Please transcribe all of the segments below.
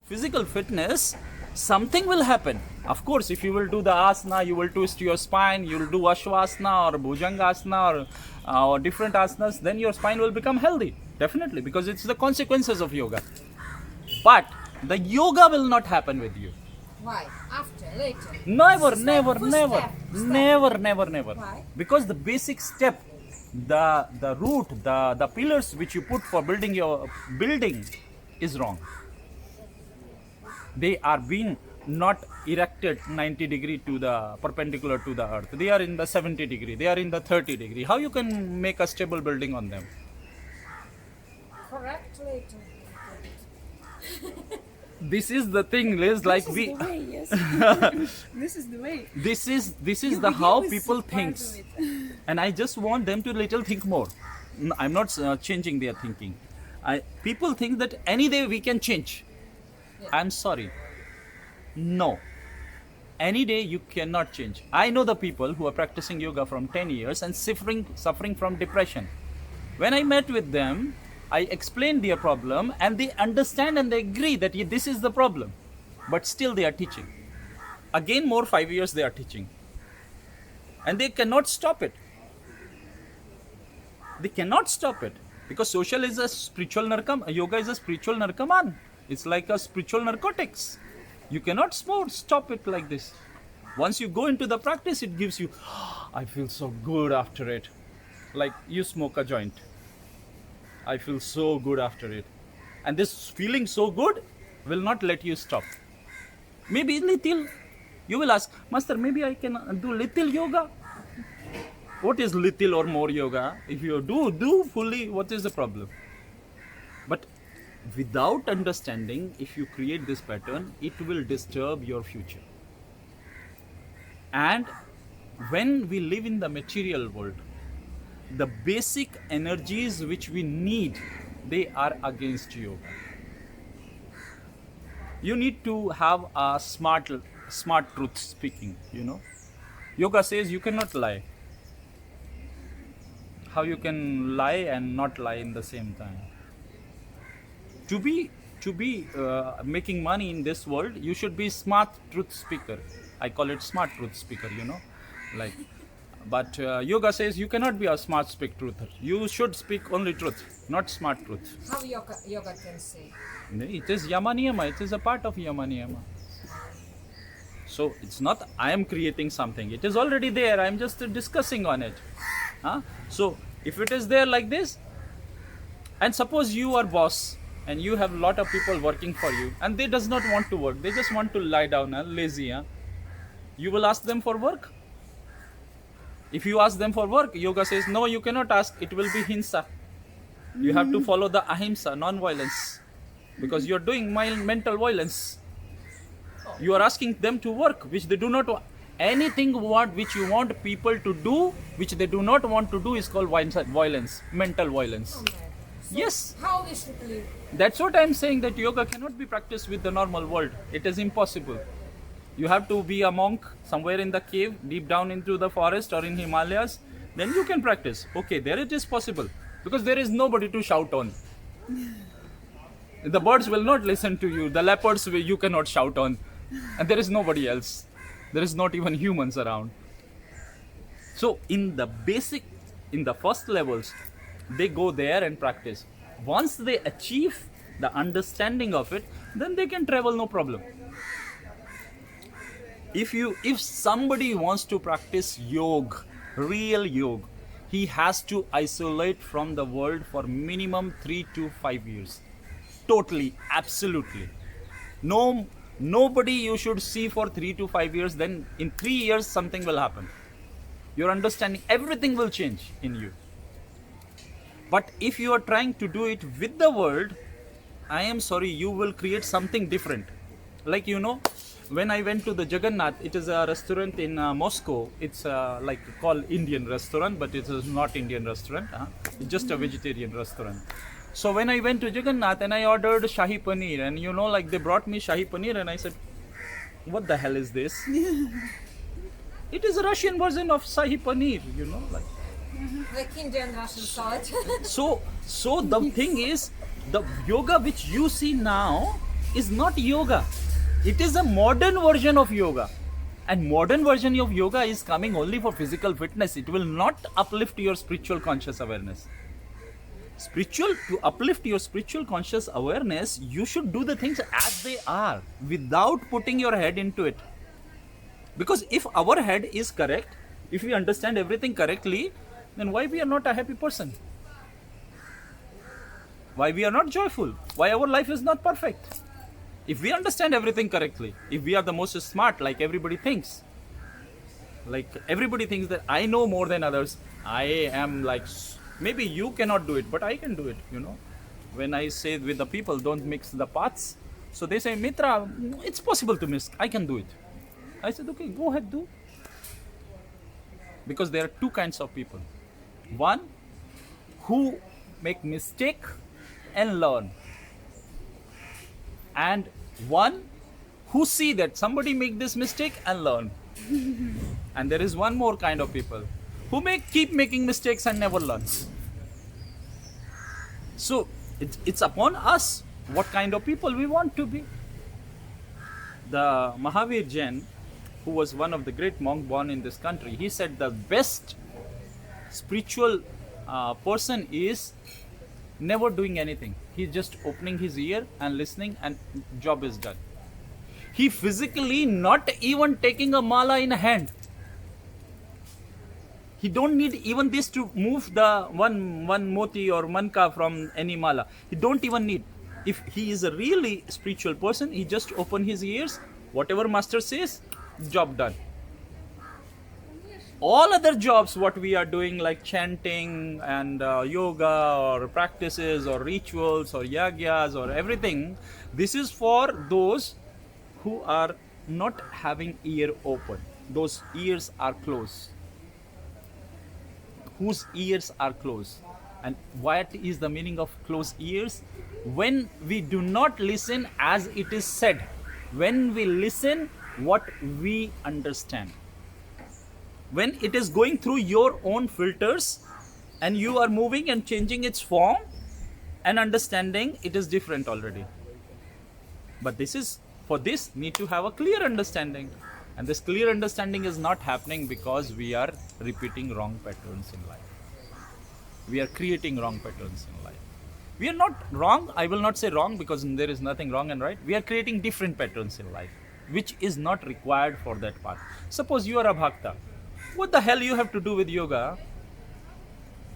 physical fitness, something will happen. Of course, if you will do the asana, you will twist your spine, you will do ashwasana or bhujangasana or different asanas, then your spine will become healthy. Definitely, because it's the consequences of yoga. But the yoga will not happen with you. Why? After, later? Never. Why? Because the basic step, the root, the pillars which you put for building your building is wrong. They are being not erected 90 degree to the perpendicular to the earth. They are in the 70 degree. They are in the 30 degree. How you can make a stable building on them? Correct later. This is the thing, Liz. Like This we. is the way, yes. This is the way. This is You the begin how with people part think, of it. and I just want them to little think more. I'm not changing their thinking. People think that any day we can change. Yeah. I'm sorry. No. Any day you cannot change. I know the people who are practicing yoga from 10 years and suffering from depression. When I met with them, I explained their problem and they understand and they agree that this is the problem. But still they are teaching. Again, more 5 years they are teaching. And they cannot stop it. They cannot stop it. Because social is a spiritual narcoman. Yoga is a spiritual narcoman. It's like a spiritual narcotics. You cannot stop it like this. Once you go into the practice, it gives you, I feel so good after it. Like you smoke a joint. I feel so good after it. And this feeling so good will not let you stop. Maybe little. You will ask, Master, maybe I can do little yoga. What is little or more yoga? If you do fully, what is the problem? But without understanding, if you create this pattern, it will disturb your future. And when we live in the material world, the basic energies which we need, they are against yoga. You need to have a smart truth speaking, Yoga says you cannot lie. How you can lie and not lie in the same time? To be making money in this world, you should be smart truth speaker. I call it smart truth speaker, But yoga says you cannot be a smart speak truther. You should speak only truth, not smart truth. How yoga can say? It is yama niyama. It is a part of yama niyama. So it's not I am creating something. It is already there. I am just discussing on it. So if it is there like this, and suppose you are boss and you have a lot of people working for you and they does not want to work. They just want to lie down, lazy. You will ask them for work. If you ask them for work, yoga says, no, you cannot ask. It will be hinsa. You have to follow the ahimsa, non-violence. Because you are doing mental violence. You are asking them to work, which they do not want. Anything which you want people to do, which they do not want to do, is called violence, mental violence. Oh, man. So Yes. how we should live? That's what I am saying, that yoga cannot be practiced with the normal world. It is impossible. You have to be a monk somewhere in the cave, deep down into the forest or in Himalayas. Then you can practice. Okay, there it is possible. Because there is nobody to shout on. The birds will not listen to you. The leopards you cannot shout on. And there is nobody else. There is not even humans around. So in the first levels, they go there and practice. Once they achieve the understanding of it, then they can travel, no problem. If somebody wants to practice yoga, real yoga, he has to isolate from the world for minimum 3 to 5 years. Totally, absolutely. Nobody you should see for 3 to 5 years, then in 3 years something will happen. Your understanding, everything will change in you. But if you are trying to do it with the world, I am sorry, you will create something different. Like, when I went to the Jagannath, it is a restaurant in Moscow. It's like called Indian restaurant, but it is not Indian restaurant. It's just a vegetarian restaurant. So when I went to Jagannath and I ordered Shahi Paneer, and they brought me Shahi Paneer, and I said, what the hell is this? It is a Russian version of Shahi Paneer, Like Indian Russian salad. So the thing is, the yoga which you see now is not yoga. It is a modern version of yoga. And modern version of yoga is coming only for physical fitness. It will not uplift your spiritual conscious awareness. To uplift your spiritual conscious awareness, you should do the things as they are without putting your head into it. Because if our head is correct, if we understand everything correctly, then why we are not a happy person? Why we are not joyful? Why our life is not perfect? If we understand everything correctly, if we are the most smart, like everybody thinks that I know more than others, I am like, maybe you cannot do it, but I can do it, When I say with the people, don't mix the paths, so they say, Mitra, it's possible to mix, I can do it. I said, okay, go ahead, do. Because there are two kinds of people. One, who make mistake and learn. And one who see that somebody make this mistake and learn. And there is one more kind of people who keep making mistakes and never learns. So it's upon us what kind of people we want to be. The Mahavir Jain, who was one of the great monks born in this country, he said the best spiritual person is never doing anything. He's just opening his ear and listening, and job is done. He physically not even taking a mala in a hand. He don't need even this to move the one moti or manka from any mala. He don't even need. If he is a really spiritual person, he just open his ears, whatever master says, job done. All other jobs what we are doing, like chanting and yoga or practices or rituals or yagyas or everything, this is for those who are not having ear open. Those ears are closed. Whose ears are closed. And what is the meaning of closed ears? When we do not listen as it is said, when we listen what we understand. When it is going through your own filters and you are moving and changing its form and understanding, it is different already. But for this need to have a clear understanding. And this clear understanding is not happening because we are repeating wrong patterns in life. We are creating wrong patterns in life. We are not wrong. I will not say wrong because there is nothing wrong and right. We are creating different patterns in life, which is not required for that path. Suppose you are a bhakta. What the hell you have to do with yoga?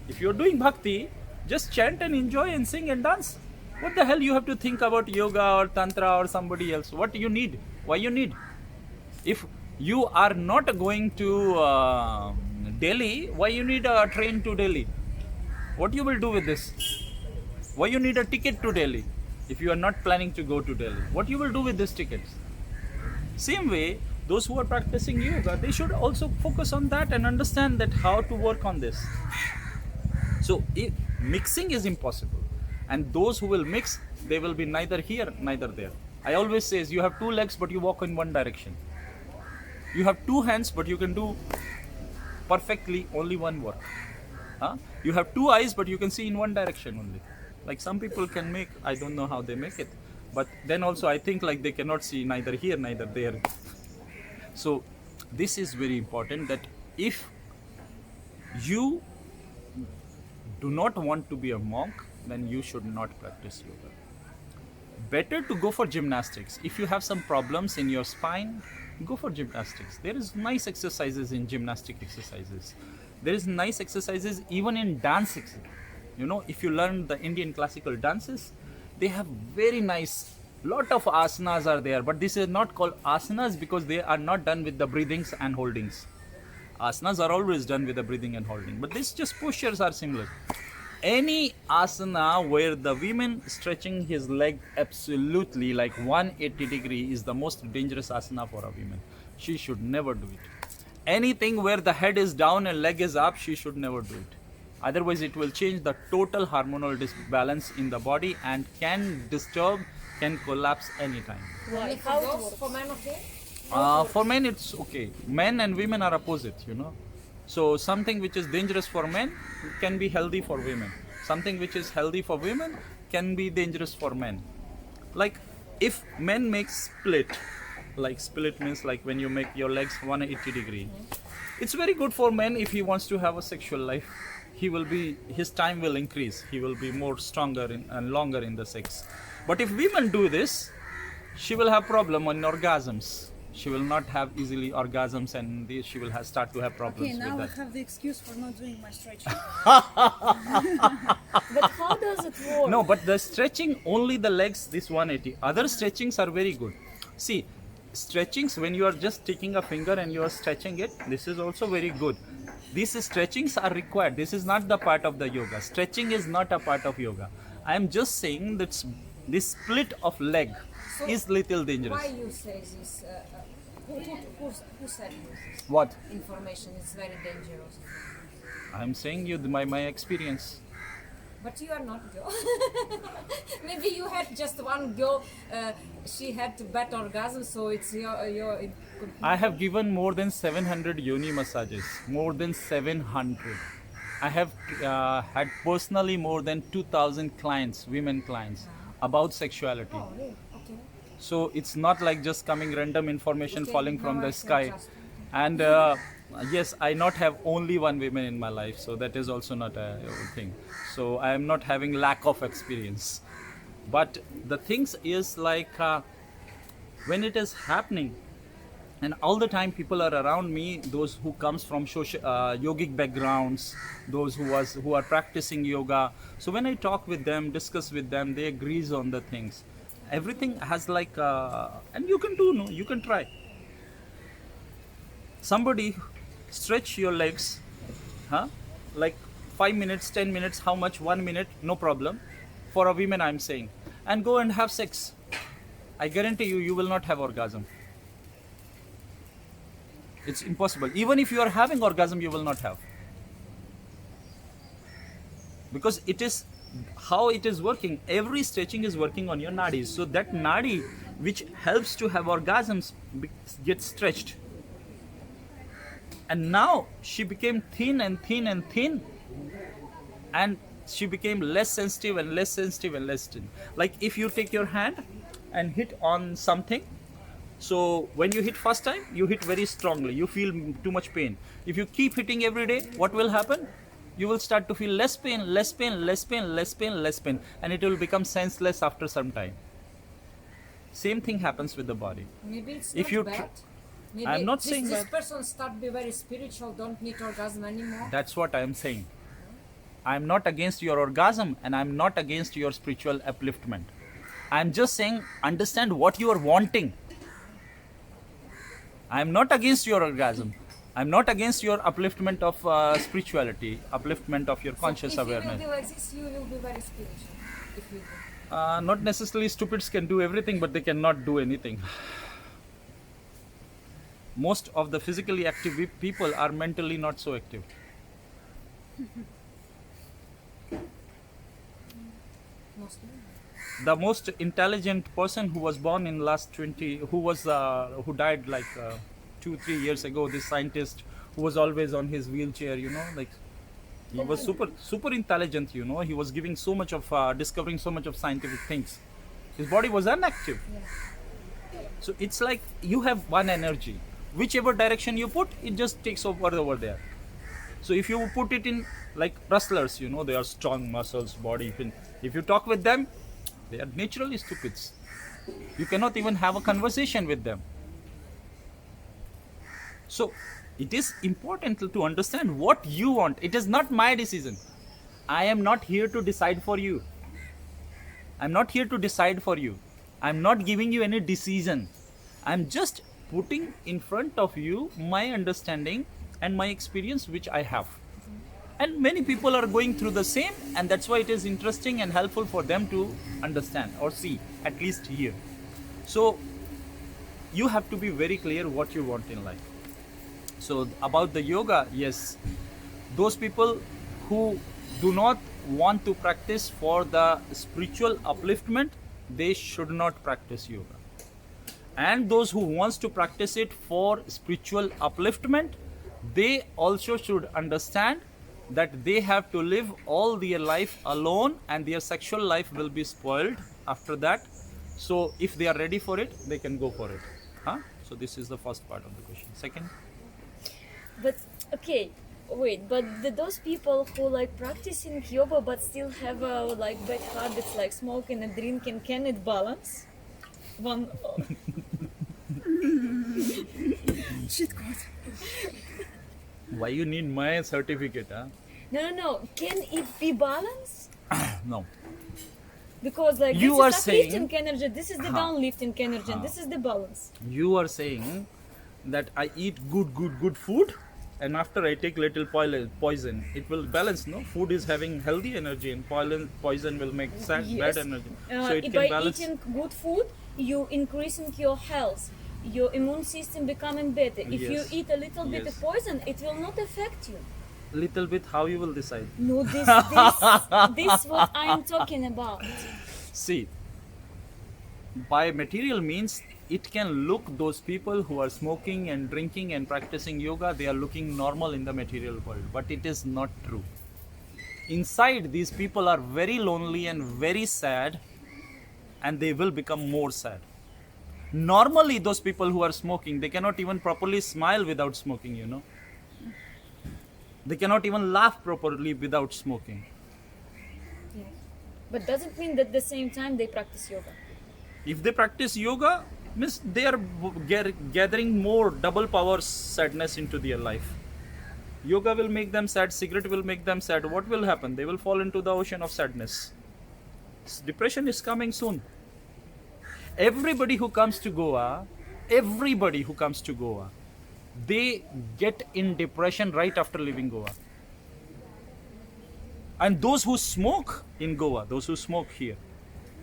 If you're doing bhakti, just chant and enjoy and sing and dance. What the hell you have to think about yoga or tantra or somebody else? What you need? Why you need? If you are not going to Delhi, why you need a train to Delhi? What you will do with this? Why you need a ticket to Delhi if you are not planning to go to Delhi? What you will do with these tickets? Same way, those who are practicing yoga, they should also focus on that and understand that how to work on this. So mixing is impossible. And those who will mix, they will be neither here, neither there. I always say, you have two legs, but you walk in one direction. You have two hands, but you can do perfectly only one work. You have two eyes, but you can see in one direction only. Like some people can make, I don't know how they make it. But then also I think like they cannot see neither here, neither there. So this is very important, that if you do not want to be a monk, then you should not practice yoga. Better to go for gymnastics. If you have some problems in your spine, go for gymnastics. There is nice exercises in gymnastic exercises. There is nice exercises even in dance. If you learn the Indian classical dances, they have very nice, lot of asanas are there, but this is not called asanas because they are not done with the breathings and holdings. Asanas are always done with the breathing and holding, but these just postures are similar. Any asana where the women stretching his leg absolutely like 180 degree is the most dangerous asana for a woman. She should never do it. Anything where the head is down and leg is up, she should never do it. Otherwise it will change the total hormonal disbalance in the body and can collapse anytime. Only for girls, for men, okay? For men it's okay. Men and women are opposite, So something which is dangerous for men can be healthy for women. Something which is healthy for women can be dangerous for men. Like if men make split, like split means like when you make your legs 180 degree, it's very good for men. If he wants to have a sexual life, his time will increase, he will be more stronger and longer in the sex. But if women do this, she will have problem on orgasms. She will not have easily orgasms, and she will start to have problems Okay, now with I that. have the excuse for not doing my stretching. But how does it work? No, but the stretching only the legs, this 180. Other stretchings are very good. See, stretchings when you are just taking a finger and you are stretching it, this is also very good. These stretchings are required. This is not the part of the yoga. Stretching is not a part of yoga. I am just saying that this split of leg So is little dangerous. Why you say this? Who said this What? information? It's very dangerous. I am saying you my experience. But you are not girl. Maybe you had just one girl. She had bad orgasm, so it's your. It could I have given more than 700 yoni massages. More than 700. I have had personally more than 2,000 clients, women clients, about sexuality. Oh, really? Okay. So it's not like just coming random information Okay, falling from now I the can sky. trust. And yes, I not have only one woman in my life, so that is also not a thing. So I am not having lack of experience. But the things is like when it is happening, and all the time people are around me, those who comes from yogic backgrounds, those who are practicing yoga. So when I talk with them, discuss with them, they agrees on the things. Everything has like and you can do, no, you can try. Somebody stretch your legs, like 5 minutes, 10 minutes, how much? 1 minute, no problem. For a woman, I'm saying, and go and have sex. I guarantee you, you will not have orgasm. It's impossible. Even if you are having orgasm, you will not have. Because it is how it is working. Every stretching is working on your nadis. So that nadi which helps to have orgasms gets stretched. And now she became thin and thin and thin. And she became less sensitive and less sensitive and less thin. Like if you take your hand and hit on something, so when you hit first time, you hit very strongly, you feel too much pain. If you keep hitting every day, what will happen? You will start to feel less pain, less pain, less pain, less pain, less pain, and it will become senseless after some time. Same thing happens with the body. Maybe it's If not you bad. Maybe I'm not this, saying this that. person start be very spiritual, don't need orgasm anymore. That's what I am saying. I am not against your orgasm, and I am not against your spiritual upliftment. I am just saying, understand what you are wanting. I am not against your orgasm. I am not against your upliftment of spirituality, upliftment of your conscious So if awareness. you will be like this, you will be very spiritual. If you do. Not necessarily stupids can do everything, but they cannot do anything. Most of the physically active people are mentally not so active. Mostly. The most intelligent person who was born in last 20, who died like 2-3 years ago, this scientist who was always on his wheelchair, like he was super intelligent, he was giving so much of discovering so much of scientific things. His body was inactive. So it's like you have one energy, whichever direction you put, it just takes over there. So if you put it in like wrestlers, they are strong muscles, body. If you talk with them, they are naturally stupids. You cannot even have a conversation with them. So it is important to understand what you want. It is not my decision. I am not here to decide for you. I'm not here to decide for you. I'm not giving you any decision. I'm just putting in front of you my understanding and my experience which I have. And many people are going through the same, and that's why it is interesting and helpful for them to understand or see, at least here. So you have to be very clear what you want in life. So about the yoga, yes, those people who do not want to practice for the spiritual upliftment, they should not practice yoga. And those who wants to practice it for spiritual upliftment, they also should understand that they have to live all their life alone, and their sexual life will be spoiled after that. So if they are ready for it, they can go for it. Huh? So this is the first part of the question. Second, But okay, wait. But those people who like practicing yoga but still have like bad habits like smoking and drinking, can it balance? One. Shit code. why you need my certificate? Huh? No. Can it be balanced? No. Because like You this are is saying- uplifting energy, this is the downlifting energy, and this is the balance. You are saying that I eat good food, and after I take little poison, it will balance. No, food is having healthy energy, and poison will make bad Yes. energy. So it By can balance. eating good food, you increasing your health, your immune system becoming better. If you Yes. eat a little bit Yes. of poison, it will not affect you. Little bit, how you will decide? No, this what I am talking about. See, by material means, it can look those people who are smoking and drinking and practicing yoga, they are looking normal in the material world, but it is not true. Inside, these people are very lonely and very sad, and they will become more sad. Normally, those people who are smoking, they cannot even properly smile without smoking, you know. They cannot even laugh properly without smoking. But doesn't mean that at the same time they practice yoga. If they practice yoga, means they are gathering more double power sadness into their life. Yoga will make them sad, cigarette will make them sad. What will happen? They will fall into the ocean of sadness. Depression is coming soon. Everybody who comes to Goa, they get in depression right after leaving Goa. And those who smoke in Goa, those who smoke here,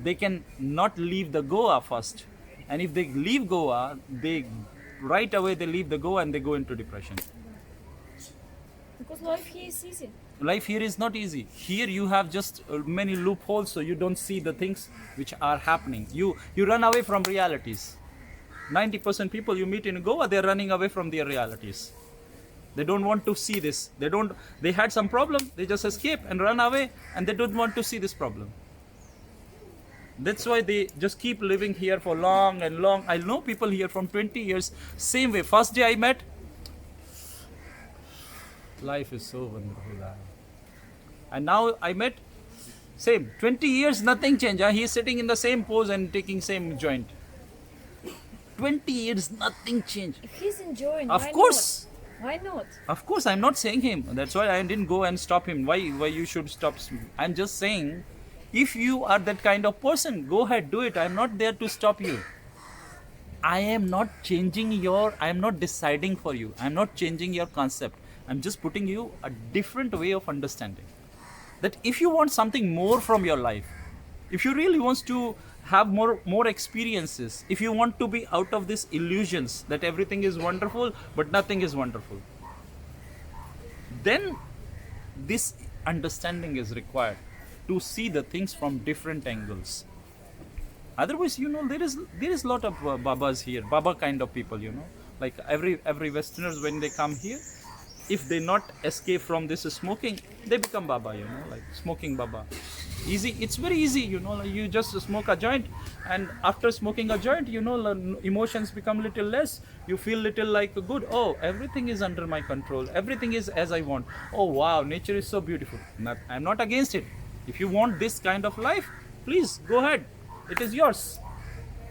they can not leave the Goa first. And if they leave Goa, they right away they leave the Goa and they go into depression. Because life here is easy. Life here is not easy. Here you have just many loopholes, so you don't see the things which are happening. You run away from realities. 90% people you meet in Goa, they're running away from their realities. They don't want to see this. They had some problem, they just escape and run away, and they don't want to see this problem. That's why they just keep living here for long and long. I know people here from 20 years, same way. First day I met, life is so wonderful. And now I met, same, 20 years, nothing changed. He is sitting in the same pose and taking same joint. 20 years, nothing changed. If he's enjoying, Of why course. not? Why not? Of course, I'm not saying him. That's why I didn't go and stop him. Why you should stop? I'm just saying, if you are that kind of person, go ahead, do it. I'm not there to stop you. I am not deciding for you. I'm not changing your concept. I'm just putting you a different way of understanding. That if you want something more from your life, if you really want to have more experiences, if you want to be out of these illusions that everything is wonderful but nothing is wonderful, then this understanding is required to see the things from different angles. Otherwise, there is lot of babas here, baba kind of people, like every Westerners, when they come here, if they not escape from this smoking, they become baba, like smoking baba. Easy, it's very easy, like you just smoke a joint, and after smoking a joint, emotions become little less. You feel little like good. Oh, everything is under my control. Everything is as I want. Oh wow, nature is so beautiful. I'm not against it. If you want this kind of life, please go ahead. It is yours.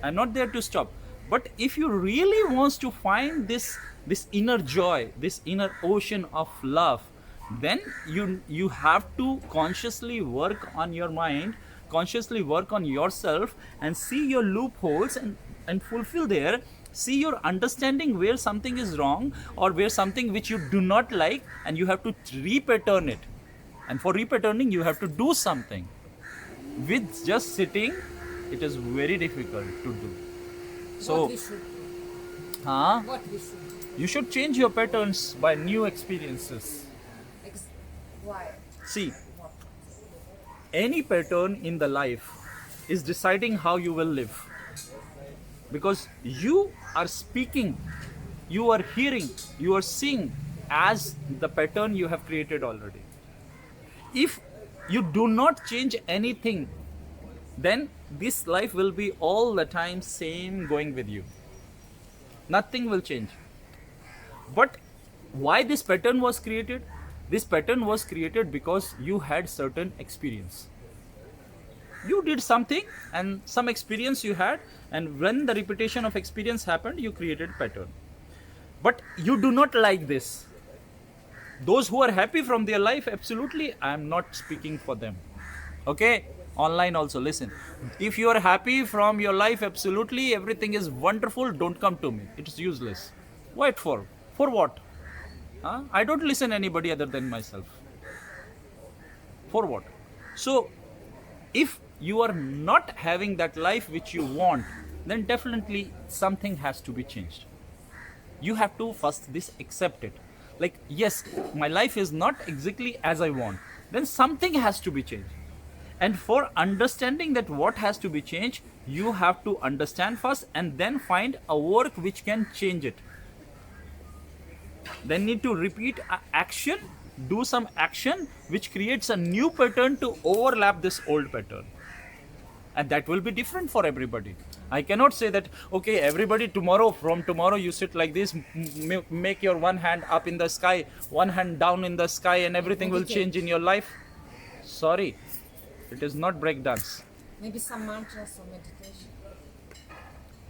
I'm not there to stop. But if you really want to find this inner joy, this inner ocean of love, then you have to consciously work on your mind, consciously work on yourself, and see your loopholes and fulfill there. See your understanding where something is wrong or where something which you do not like, and you have to repattern it. And for repatterning, you have to do something. With just sitting, it is very difficult to do. So, What we should do? What we should do? you should change your patterns by new experiences. Why? See, any pattern in the life is deciding how you will live. Because you are speaking, you are hearing, you are seeing as the pattern you have created already. If you do not change anything then this life will be all the time same going with you. Nothing will change. But why this pattern was created? This pattern was created because you had certain experience. You did something and some experience you had, and when the repetition of experience happened, you created pattern. But you do not like this. Those who are happy from their life, absolutely, I am not speaking for them. Okay? Online also, listen. If you are happy from your life, absolutely, everything is wonderful, don't come to me. It is useless. What for? For what? Huh? I don't listen anybody other than myself. For what? So, if you are not having that life which you want, then definitely something has to be changed. You have to first this accept it. Like, yes, my life is not exactly as I want. Then something has to be changed. And for understanding that what has to be changed, you have to understand first and then find a work which can change it. Then need to repeat action, do some action which creates a new pattern to overlap this old pattern. And that will be different for everybody. I cannot say that, okay, everybody from tomorrow you sit like this, make your one hand up in the sky, one hand down in the sky, and everything will change in your life. Sorry, it is not breakdance. Maybe some mantras or meditation.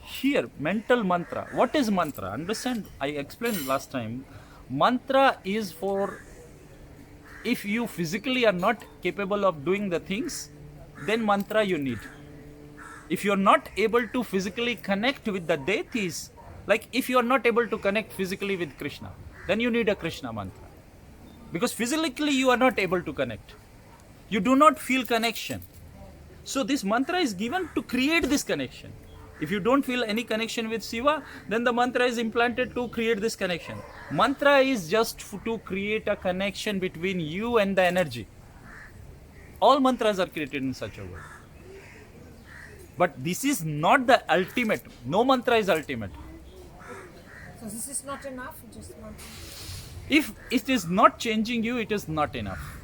Here, mental mantra. What is mantra? Understand? I explained last time. Mantra is for if you physically are not capable of doing the things, then mantra you need. If you are not able to physically connect with the deities, like if you are not able to connect physically with Krishna, then you need a Krishna mantra. Because physically you are not able to connect. You do not feel connection. So this mantra is given to create this connection. If you don't feel any connection with Shiva, then the mantra is implanted to create this connection. Mantra is just to create a connection between you and the energy. All mantras are created in such a way. But this is not the ultimate. No mantra is ultimate. So this is not enough, just one. If it is not changing you, it is not enough.